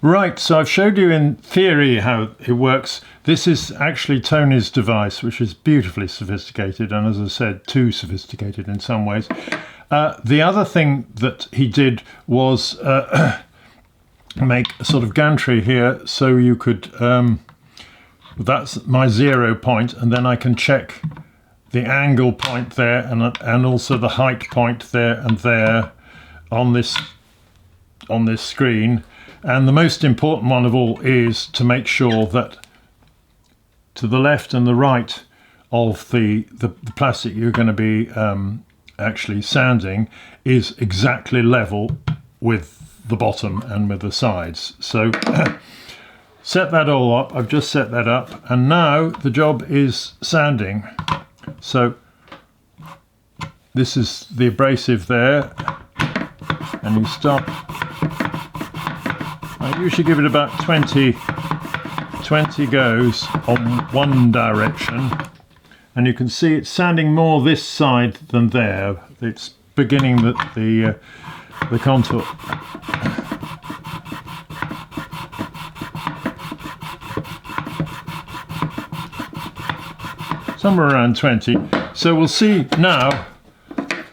Right, so I've showed you in theory how it works. This is actually Tony's device, which is beautifully sophisticated, and as I said, too sophisticated in some ways. The other thing that he did was make a sort of gantry here, so you could, that's my 0 point, and then I can check the angle point there and also the height point there and there on this screen. And the most important one of all is to make sure that to the left and the right of the plastic you're going to be actually sanding is exactly level with the bottom and with the sides. So set that all up. I've just set that up, and now the job is sanding. So this is the abrasive there, and you start. I usually give it about 20 goes on one direction, and you can see it's sanding more this side than there. It's beginning the contour. Somewhere around 20. So we'll see now.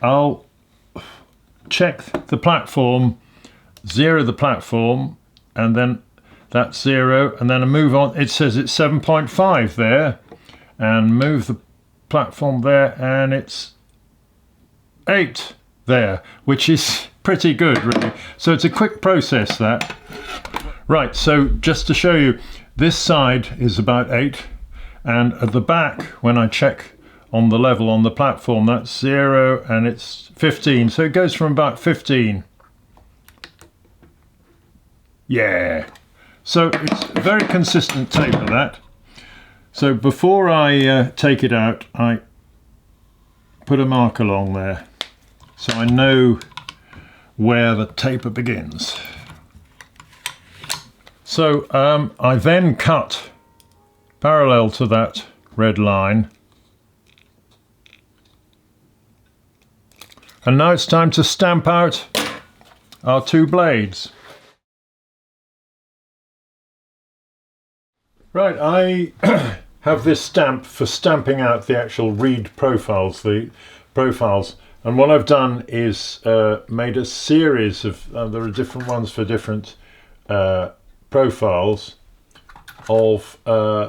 I'll check the platform, 0 the platform, and then that's 0, and then I move on. It says it's 7.5 there, and move the platform there, and it's 8 there, which is pretty good, really. So it's a quick process, that. Right, so just to show you, this side is about 8, and at the back, when I check on the level on the platform, that's 0, and it's 15. So it goes from about 15. Yeah. So it's a very consistent taper, that. So before I take it out, I put a mark along there, so I know where the taper begins. So I then cut parallel to that red line. And now it's time to stamp out our 2 blades. Right, I have this stamp for stamping out the actual reed profiles, and what I've done is made a series of, there are different ones for different profiles of,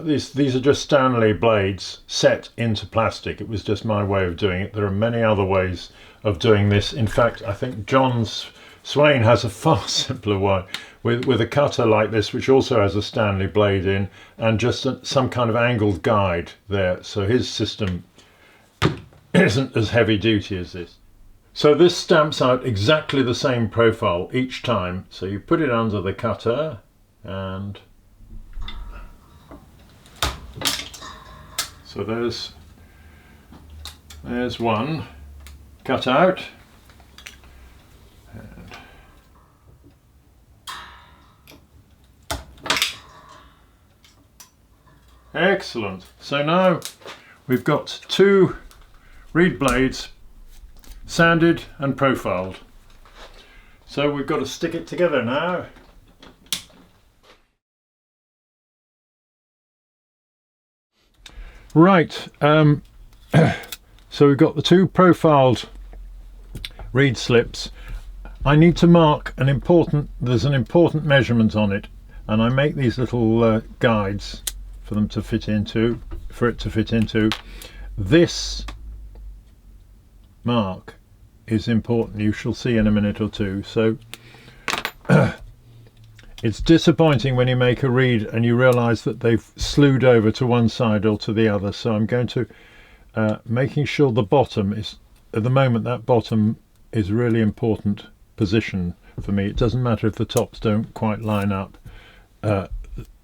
these are just Stanley blades set into plastic. It was just my way of doing it. There are many other ways of doing this. In fact, I think John's Swain has a far simpler one with a cutter like this, which also has a Stanley blade in, and just some kind of angled guide there. So his system isn't as heavy duty as this. So this stamps out exactly the same profile each time. So you put it under the cutter, and so there's one cut out. Excellent. So now we've got 2 reed blades sanded and profiled. So we've got to stick it together now. Right, so we've got the 2 profiled reed slips. I need to mark there's an important measurement on it, and I make these little guides for it to fit into. This mark is important, you shall see in a minute or two. So it's disappointing when you make a reed and you realize that they've slewed over to one side or to the other. So I'm going to making sure the bottom is, at the moment, that bottom is really important position for me. It doesn't matter if the tops don't quite line up,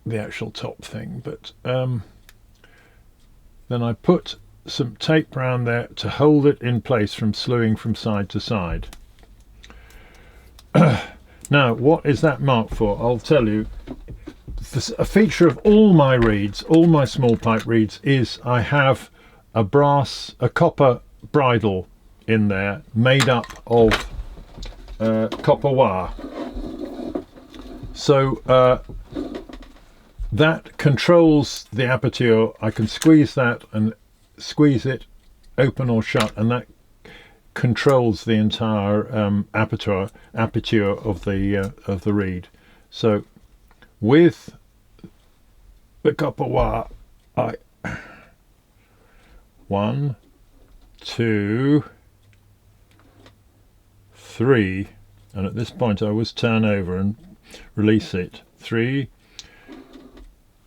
the actual top thing, but then I put some tape around there to hold it in place from slewing from side to side. Now, what is that mark for? I'll tell you. A feature of all my reeds, all my small pipe reeds, is I have a copper bridle in there made up of copper wire. So that controls the aperture. I can squeeze that and squeeze it open or shut, and that controls the entire aperture of the reed. So with the copper wire, I 1, 2, 3, and at this point I always turn over and release it. 3,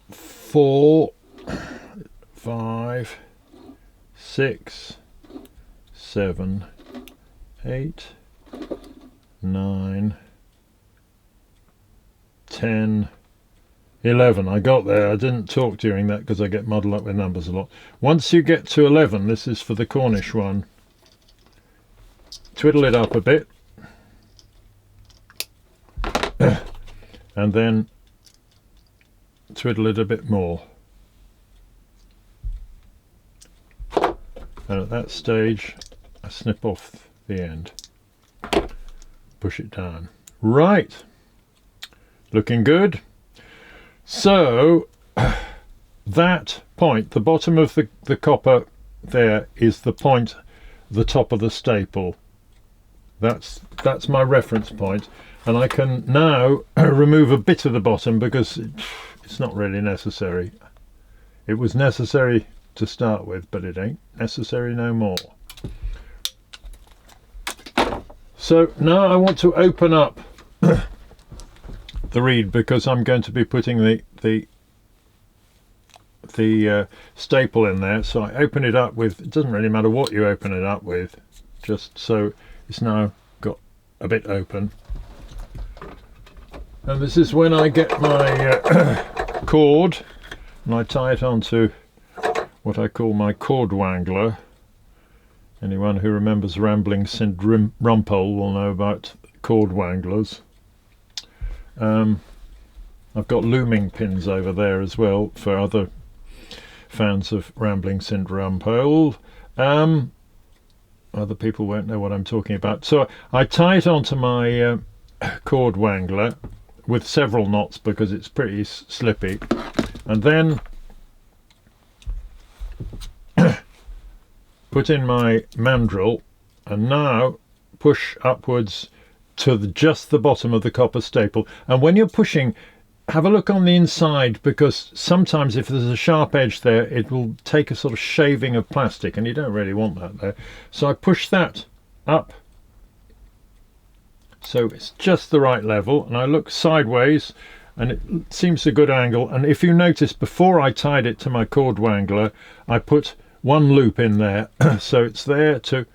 4, 5, 6, 7, 8, 9, 10, 11. I got there. I didn't talk during that because I get muddled up with numbers a lot. Once you get to 11, this is for the Cornish one, twiddle it up a bit and then twiddle it a bit more, and at that stage I snip off the end, push it down. Right, looking good. So that point, the bottom of the copper there, is the point, the top of the staple. That's my reference point, and I can now remove a bit of the bottom because it's not really necessary. It was necessary to start with, but it ain't necessary no more. So now I want to open up the reed because I'm going to be putting the staple in there. So I open it up with, it doesn't really matter what you open it up with, just so it's now got a bit open. And this is when I get my cord and I tie it onto what I call my cord wangler. Anyone who remembers Rambling Sid Rumpole will know about cord wanglers. I've got looming pins over there as well for other fans of Rambling Sid Rumpole. Other people won't know what I'm talking about. So I tie it onto my cord wangler with several knots because it's pretty slippy, and then put in my mandrel and now push upwards to just the bottom of the copper staple. And when you're pushing, have a look on the inside, because sometimes if there's a sharp edge there, it will take a sort of shaving of plastic, and you don't really want that there. So I push that up so it's just the right level, and I look sideways and it seems a good angle. And if you notice, before I tied it to my cord wangler, I put one loop in there so it's there to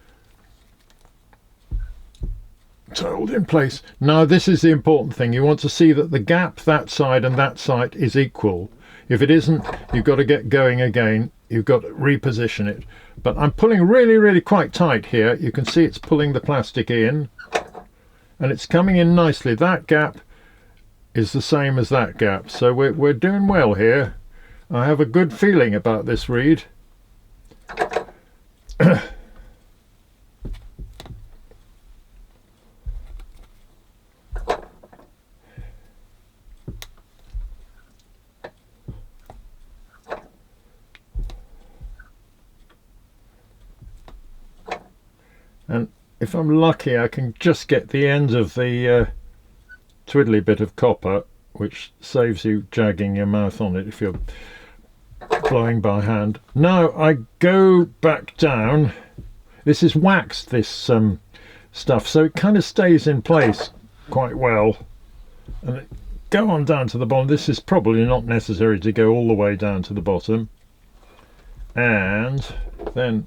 hold in place. Now this is the important thing. You want to see that the gap that side and that side is equal. If it isn't, you've got to get going again. You've got to reposition it. But I'm pulling really quite tight here. You can see it's pulling the plastic in and it's coming in nicely. That gap is the same as that gap, so we're doing well here. I have a good feeling about this reed. And if I'm lucky, I can just get the end of the twiddly bit of copper, which saves you jagging your mouth on it if you're blowing by hand. Now I go back down. This is waxed, this stuff, so it kind of stays in place quite well. And go on down to the bottom. This is probably not necessary to go all the way down to the bottom. And then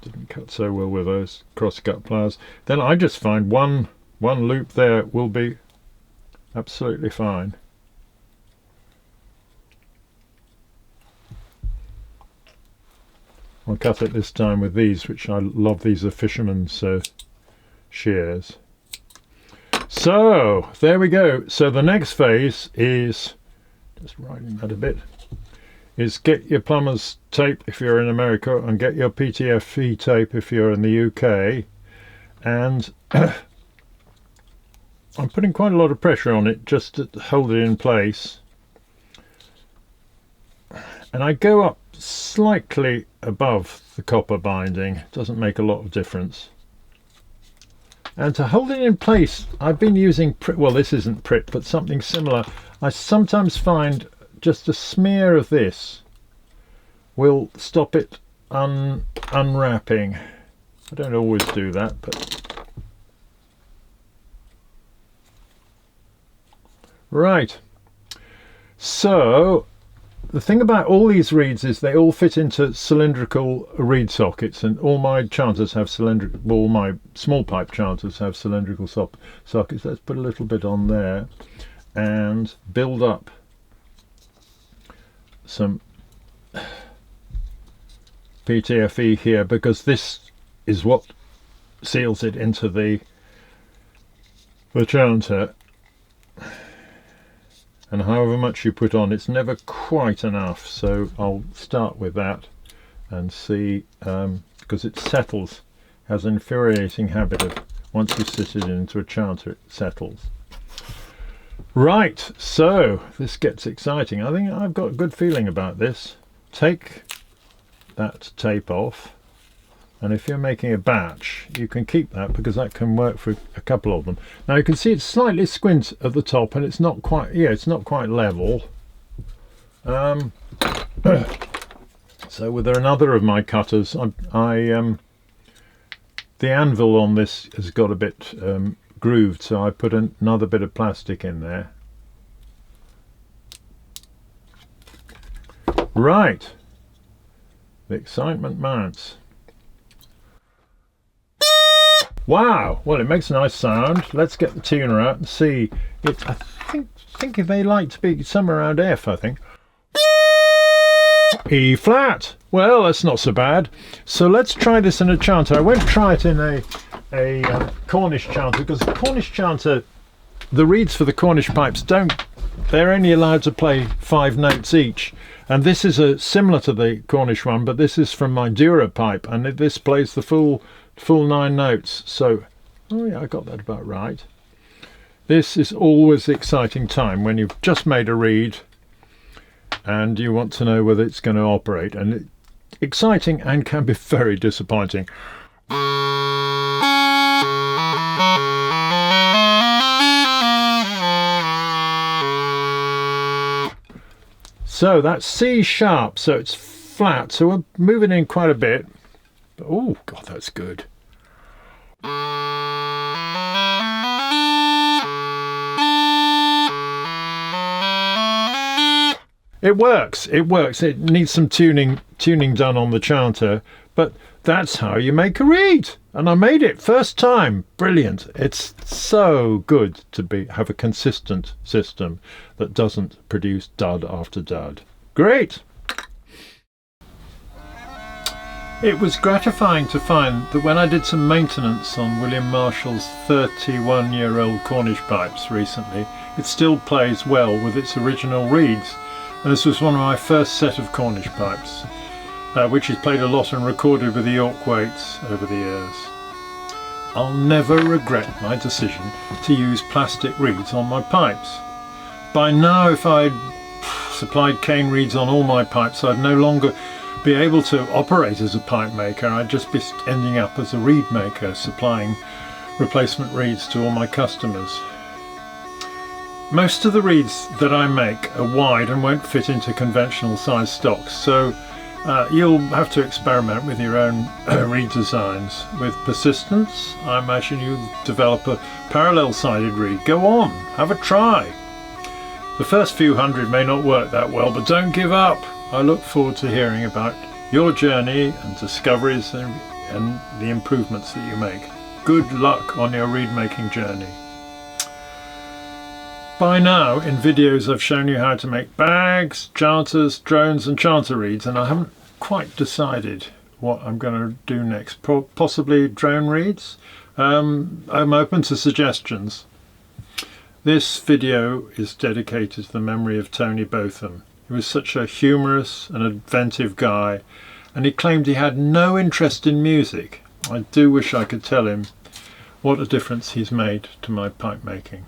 didn't cut so well with those cross-cut pliers. Then I just find one loop there will be absolutely fine. I'll cut it this time with these, which I love. These are fisherman's shears. So there we go. So the next phase is, just writing that a bit, is get your plumber's tape if you're in America, and get your PTFE tape if you're in the UK, and I'm putting quite a lot of pressure on it just to hold it in place, and I go up slightly above the copper binding. It doesn't make a lot of difference. And to hold it in place, I've been using well, this isn't Pritt, but something similar. I sometimes find just a smear of this will stop it unwrapping. I don't always do that, but right. So the thing about all these reeds is they all fit into cylindrical reed sockets, and all my chanters have cylindrical, all my small pipe chanters have cylindrical sockets. Let's put a little bit on there and build up some PTFE here, because this is what seals it into the chanter. And however much you put on, it's never quite enough, so I'll start with that and see, because it settles, has an infuriating habit of, once you sit it into a chanter, it settles. Right, so this gets exciting. I think I've got a good feeling about this. Take that tape off, and if you're making a batch, you can keep that, because that can work for a couple of them. Now you can see it's slightly squint at the top, and it's not quite, yeah, it's not quite level. So with another of my cutters, the anvil on this has got a bit grooved, so I put another bit of plastic in there. Right, the excitement mounts. Wow, well, it makes a nice sound. Let's get the tuner out and see it. I think they like to be somewhere around F, I think. E flat. Well, that's not so bad. So let's try this in a chanter. I won't try it in a Cornish chanter, because the Cornish chanter, the reeds for the Cornish pipes they're only allowed to play 5 notes each. And this is similar to the Cornish one, but this is from my Dura pipe, and this plays the full 9 notes. So, oh yeah, I got that about right. This is always the exciting time when you've just made a reed and you want to know whether it's going to operate, and exciting and can be very disappointing. So that's C sharp, so it's flat, so we're moving in quite a bit. Oh god, that's good. It works, it works. It needs some tuning done on the chanter, but that's how you make a reed. And I made it first time. Brilliant. It's so good to have a consistent system that doesn't produce dud after dud. Great. It was gratifying to find that when I did some maintenance on William Marshall's 31-year-old Cornish pipes recently, it still plays well with its original reeds. And this was one of my first set of Cornish pipes, which is played a lot and recorded with the York Waits over the years. I'll never regret my decision to use plastic reeds on my pipes. By now, if I'd supplied cane reeds on all my pipes, I'd no longer be able to operate as a pipe maker. I'd just be ending up as a reed maker, supplying replacement reeds to all my customers. Most of the reeds that I make are wide and won't fit into conventional size stocks, so you'll have to experiment with your own reed designs. With persistence, I imagine you'll develop a parallel-sided reed. Go on, have a try. The first few hundred may not work that well, but don't give up. I look forward to hearing about your journey and discoveries and the improvements that you make. Good luck on your reed making journey. By now, in videos I've shown you how to make bags, chanters, drones and chanter reeds, and I haven't quite decided what I'm going to do next. Possibly drone reeds? I'm open to suggestions. This video is dedicated to the memory of Tony Botham, He was such a humorous and inventive guy, and he claimed he had no interest in music. I do wish I could tell him what a difference he's made to my pipe making.